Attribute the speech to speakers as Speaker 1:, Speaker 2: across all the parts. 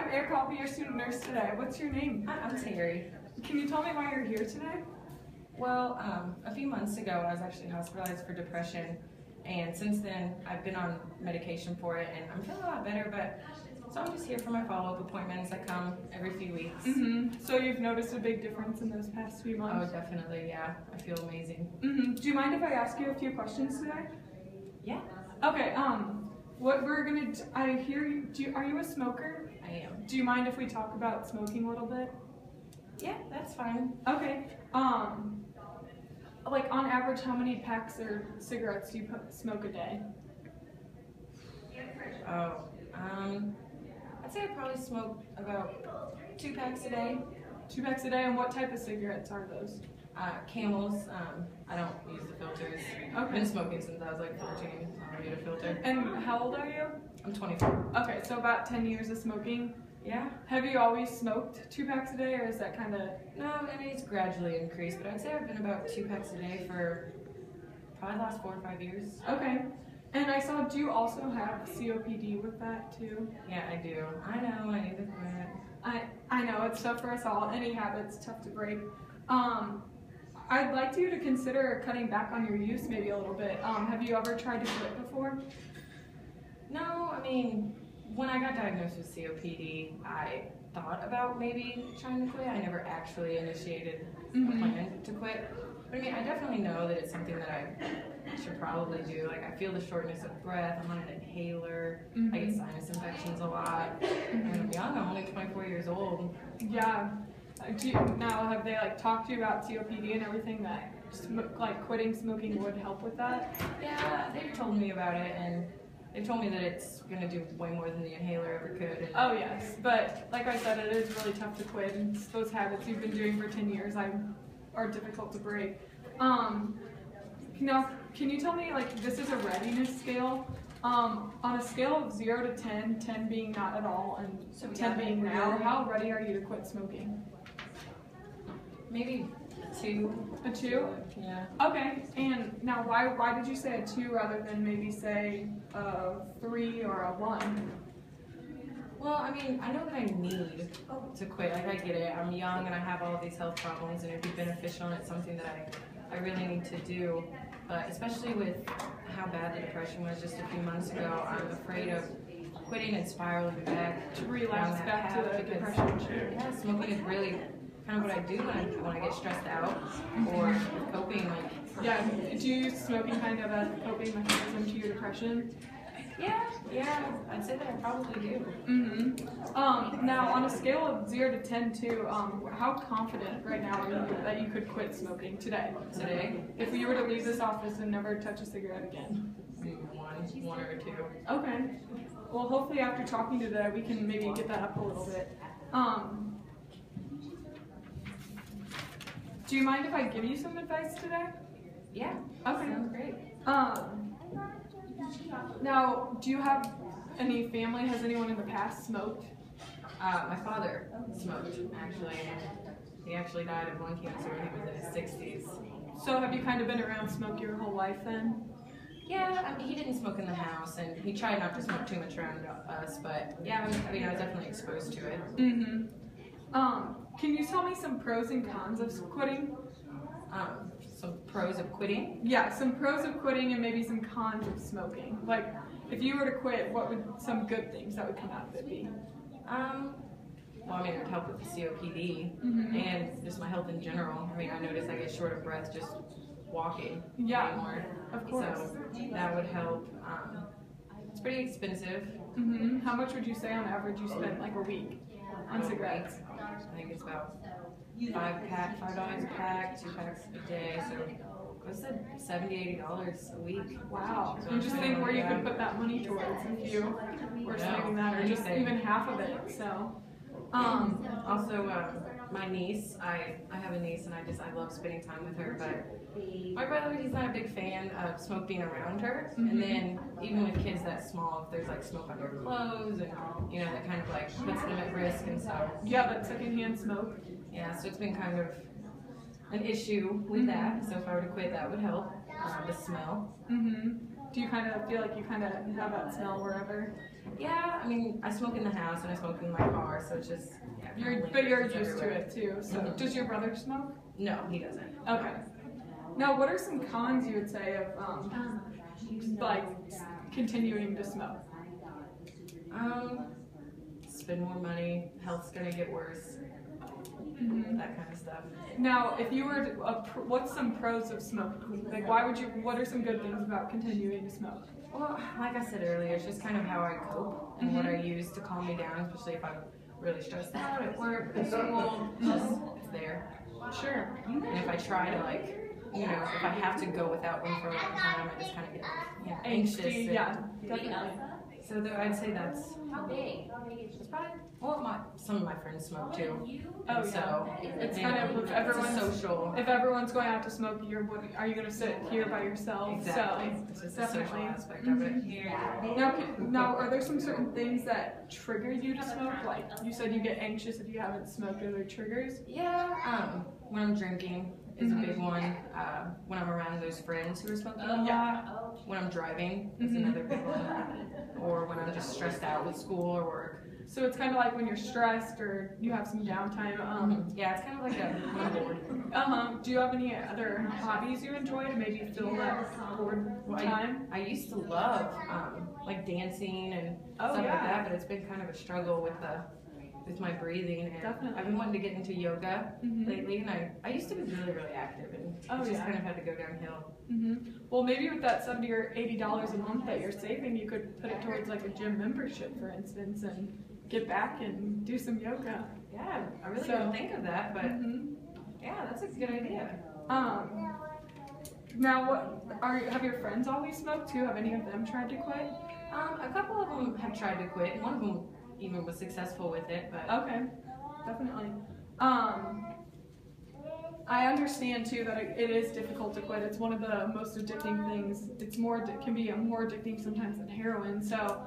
Speaker 1: I'm Erica. I'll be your student nurse today. What's your name?
Speaker 2: Hi, I'm Terry.
Speaker 1: Can you tell me why you're here today?
Speaker 2: Well, a few months ago, I was actually hospitalized for depression, and since then, I've been on medication for it, and I'm feeling a lot better, so I'm just here for my follow-up appointments that come every few weeks.
Speaker 1: So you've noticed a big difference in those past few
Speaker 2: Oh,
Speaker 1: months?
Speaker 2: definitely, yeah. I feel amazing.
Speaker 1: Do you mind if I ask you a few questions today?
Speaker 2: Yeah,
Speaker 1: Okay, what we're gonna, I hear you, are you a smoker?
Speaker 2: I am.
Speaker 1: Do you mind if we talk about smoking a little bit?
Speaker 2: Yeah, that's fine.
Speaker 1: Okay, like on average, how many packs or cigarettes do you smoke a day?
Speaker 2: Oh, I'd say I probably smoke about 2 packs a day.
Speaker 1: 2 packs a day, and what type of cigarettes are those?
Speaker 2: Camels, I don't use the filters. I've been smoking since I was like 14, so I don't need a filter.
Speaker 1: And how old are you?
Speaker 2: I'm 24.
Speaker 1: Okay, so about 10 years of smoking.
Speaker 2: Yeah.
Speaker 1: Have you always smoked 2 packs a day, or is that kind of...
Speaker 2: No, I mean, it's gradually increased, but I'd say I've been about 2 packs a day for probably the last 4 or 5 years.
Speaker 1: Okay. And I saw, do you also have COPD with that too?
Speaker 2: Yeah, I do. I know, I need to quit.
Speaker 1: I know, it's tough for us all. Any habit's tough to break. I'd like you to consider cutting back on your use maybe a little bit. Have you ever tried to quit before?
Speaker 2: No, I mean, when I got diagnosed with COPD, I thought about maybe trying to quit. I never actually initiated a plan to quit. But I mean, I definitely know that it's something that I should probably do. Like, I feel the shortness of breath. I'm on an inhaler. I get sinus infections a lot. And I'm young. I'm only 24 years old.
Speaker 1: Yeah. Now, have they like talked to you about COPD and everything that like quitting smoking would help with that?
Speaker 2: Yeah, they've told me about it, and they've told me that it's going to do way more than the inhaler ever could. And
Speaker 1: oh yes, but like I said, it is really tough to quit, and those habits you've been doing for 10 years are difficult to break. Now, can you tell me, like, this is a readiness scale, on a scale of 0 to 10, 10 being not at all, and 10 being now, how ready are you to quit smoking?
Speaker 2: Maybe a 2.
Speaker 1: A 2?
Speaker 2: Yeah.
Speaker 1: Okay, and now why did you say a 2 rather than maybe say a 3 or a 1?
Speaker 2: Well, I mean, I know that I need to quit. Like, I get it. I'm young and I have all of these health problems, and it'd be beneficial, and it's something that I really need to do. But especially with how bad the depression was just a few months ago, I'm afraid of quitting and spiraling back
Speaker 1: To relapse back to the depression.
Speaker 2: Yeah, smoking is really kind of what I do when I get stressed out or coping. Like,
Speaker 1: yeah, do you use smoking kind of as a coping mechanism to your depression?
Speaker 2: Yeah, I'd say that I probably do.
Speaker 1: Now, on a scale of 0 to 10 too, how confident right now are you that you could quit smoking today?
Speaker 2: Today?
Speaker 1: If you were to leave this office and never touch a cigarette again?
Speaker 2: Maybe 1 or 2.
Speaker 1: Okay. Well, hopefully after talking today, we can maybe get that up a little bit. Do you mind if I give you some advice today?
Speaker 2: Yeah.
Speaker 1: Okay.
Speaker 2: Sounds great.
Speaker 1: Now, do you have any family? Has anyone in the past smoked?
Speaker 2: My father smoked, actually. He actually died of lung cancer when he was in his 60s.
Speaker 1: So have you kind of been around smoke your whole life then?
Speaker 2: Yeah, I mean, he didn't smoke in the house, and he tried not to smoke too much around us, but yeah, I mean, I was definitely exposed to it.
Speaker 1: Can you tell me some pros and cons of quitting?
Speaker 2: Some pros of quitting?
Speaker 1: Yeah, some pros of quitting and maybe some cons of smoking. Like, if you were to quit, what would some good things that would come out of it be?
Speaker 2: Well, I mean, it would help with the COPD and just my health in general. I mean, I notice I get short of breath just walking anymore.
Speaker 1: Of course.
Speaker 2: So that would help. It's pretty expensive.
Speaker 1: How much would you say on average you spend like a week on cigarettes?
Speaker 2: I think it's about $5 a pack, 2 packs a day. So I said $70–80 a week.
Speaker 1: Wow. And just think where you could put that money towards if you were saving that, or just even half of it. So.
Speaker 2: Also, my niece, I have a niece, and I love spending time with her, but my brother, he's not a big fan of smoke being around her, and then even with kids that small, if there's like smoke on their clothes, and you know, that kind of like puts them at risk, and so.
Speaker 1: Yeah, that secondhand smoke.
Speaker 2: Yeah, so it's been kind of an issue with that, so if I were to quit, that would help, the smell.
Speaker 1: Do you kind of feel like you kind of have that smell wherever?
Speaker 2: Yeah, I mean, I smoke in the house and I smoke in my car, so it's just. Yeah,
Speaker 1: but you're used to it too. So does your brother smoke?
Speaker 2: No, he doesn't.
Speaker 1: Okay. Now, what are some cons you would say of like continuing to smoke?
Speaker 2: Spend more money, health's gonna get worse, that kind of stuff.
Speaker 1: Now, if you were to, what's some pros of smoking? Like, what are some good things about continuing to smoke?
Speaker 2: Well, like I said earlier, it's just kind of how I cope and what I use to calm me down, especially if I'm really stressed out at work, at school, it's there.
Speaker 1: Sure.
Speaker 2: And if I try to if I have to go without one for a long time, I just kind of get anxious.
Speaker 1: Yeah, definitely.
Speaker 2: So I'd say that's
Speaker 3: How big?
Speaker 2: it's probably some of my friends smoke too.
Speaker 1: Oh,
Speaker 2: so
Speaker 1: it's kind of if everyone's going out to smoke, are you going to sit here by yourself?
Speaker 2: Exactly.
Speaker 1: So
Speaker 2: it's just
Speaker 1: definitely.
Speaker 2: the social aspect of it.
Speaker 1: Now, are there some certain things that trigger you to smoke? Like you said, you get anxious if you haven't smoked. Are there triggers?
Speaker 2: Yeah. When I'm drinking is a big one. When I'm around those friends who are smoking a lot. When I'm driving is another big one. Or when I'm just stressed out with school or work.
Speaker 1: So it's kind of like when you're stressed or you have some downtime.
Speaker 2: Yeah, it's kind of like a board.
Speaker 1: Do you have any other hobbies you enjoy to maybe fill that bored time?
Speaker 2: I used to love like dancing and stuff like that, but it's been kind of a struggle with my breathing. And
Speaker 1: Definitely.
Speaker 2: I've been wanting to get into yoga lately, and I used to be really, really active, and it just kind of had to go downhill.
Speaker 1: Well, maybe with that $70 or $80 a month that you're saving, you could put it towards like a gym membership, for instance, and get back and do some yoga.
Speaker 2: Yeah, I really didn't think of that, but yeah, that's a good idea.
Speaker 1: Now, have your friends always smoked too? Have any of them tried to quit?
Speaker 2: A couple of them have tried to quit. One of them even was successful with it, but
Speaker 1: okay, definitely. I understand too that it is difficult to quit. It's one of the most addicting things. It can be more addicting sometimes than heroin. So,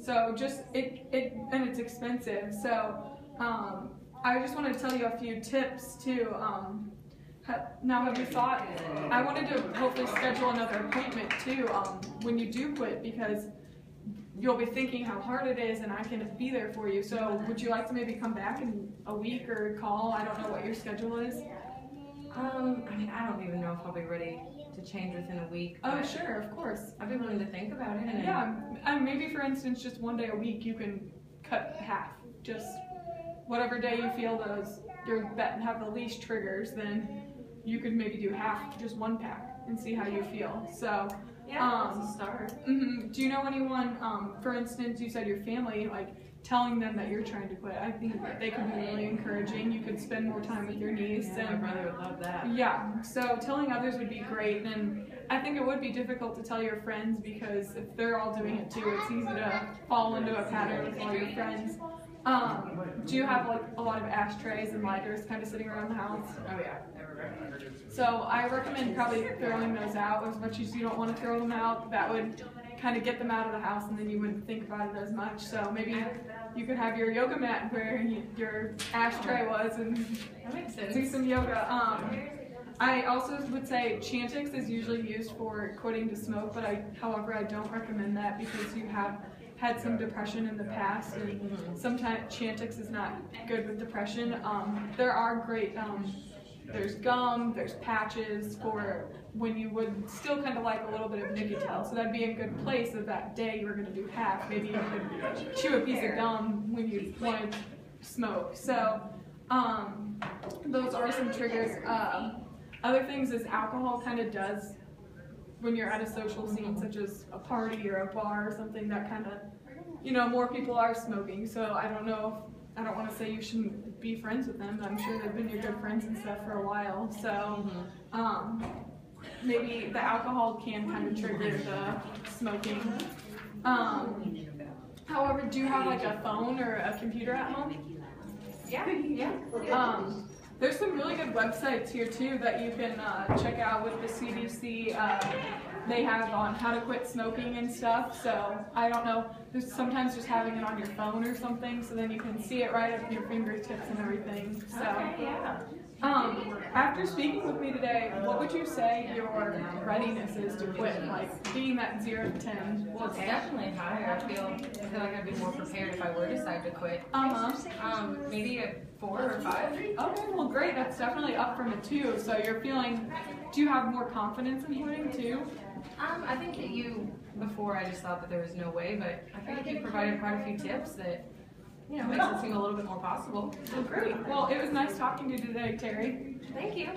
Speaker 1: so just and it's expensive. So, I just wanted to tell you a few tips too. Now, have you thought? I wanted to hopefully schedule another appointment too when you do quit, because you'll be thinking how hard it is, and I can be there for you. So would you like to maybe come back in a week or call? I don't know what your schedule is.
Speaker 2: I mean, I don't even know if I'll be ready to change within a week.
Speaker 1: Oh, sure, of course.
Speaker 2: I'd be willing to think about it. And
Speaker 1: yeah, maybe for instance, just one day a week you can cut half. Just whatever day you feel have the least triggers, then you could maybe do half, just one pack, and see how you feel. So.
Speaker 2: Yeah, that's a start.
Speaker 1: Do you know anyone, for instance, you said your family, like telling them that you're trying to quit? I think they could be really encouraging. You could spend more time with your niece.
Speaker 2: Yeah, my brother would love that.
Speaker 1: Yeah, so telling others would be great. And I think it would be difficult to tell your friends, because if they're all doing it too, it's easy to fall into a pattern with all your friends. Do you have like a lot of ashtrays and lighters kind of sitting around the house?
Speaker 2: Oh yeah, everywhere.
Speaker 1: So I recommend probably throwing those out as much as you don't want to throw them out. That would kind of get them out of the house, and then you wouldn't think about it as much. So maybe you could have your yoga mat where your ashtray was, and
Speaker 2: that makes sense.
Speaker 1: Do some yoga. I also would say Chantix is usually used for quitting to smoke, but however, I don't recommend that because you have had some depression in the past, and sometimes Chantix is not good with depression. There are great, there's gum, there's patches for when you would still kind of like a little bit of nicotine. So that'd be a good place if that day you were going to do half. Maybe you could chew a piece of gum when you wanted to smoke. So those are some triggers. Other things is alcohol kind of does when you're at a social scene, such as a party or a bar or something, that kind of, more people are smoking. So I don't want to say you shouldn't be friends with them. I'm sure they've been your good friends and stuff for a while. So maybe the alcohol can kind of trigger the smoking. However, do you have like a phone or a computer at home?
Speaker 2: Yeah.
Speaker 1: There's some really good websites here too that you can check out with the CDC. They have on how to quit smoking and stuff. So I don't know, there's sometimes just having it on your phone or something, so then you can see it right at your fingertips and everything. So
Speaker 2: Okay, yeah.
Speaker 1: After speaking with me today, what would you say your readiness is to quit? Like being that 0 to 10.
Speaker 2: Well, it's definitely higher. I feel like I'd be more prepared if I were to decide to quit. Maybe a 4 or 5.
Speaker 1: Okay, well great. That's definitely up from a 2. So you're feeling, do you have more confidence in quitting too?
Speaker 2: I think that before I just thought that there was no way, but I feel like you provided quite a few tips that, makes it seem a little bit more possible.
Speaker 1: Well, great. Well, it was nice talking to you today, Terry.
Speaker 2: Thank you.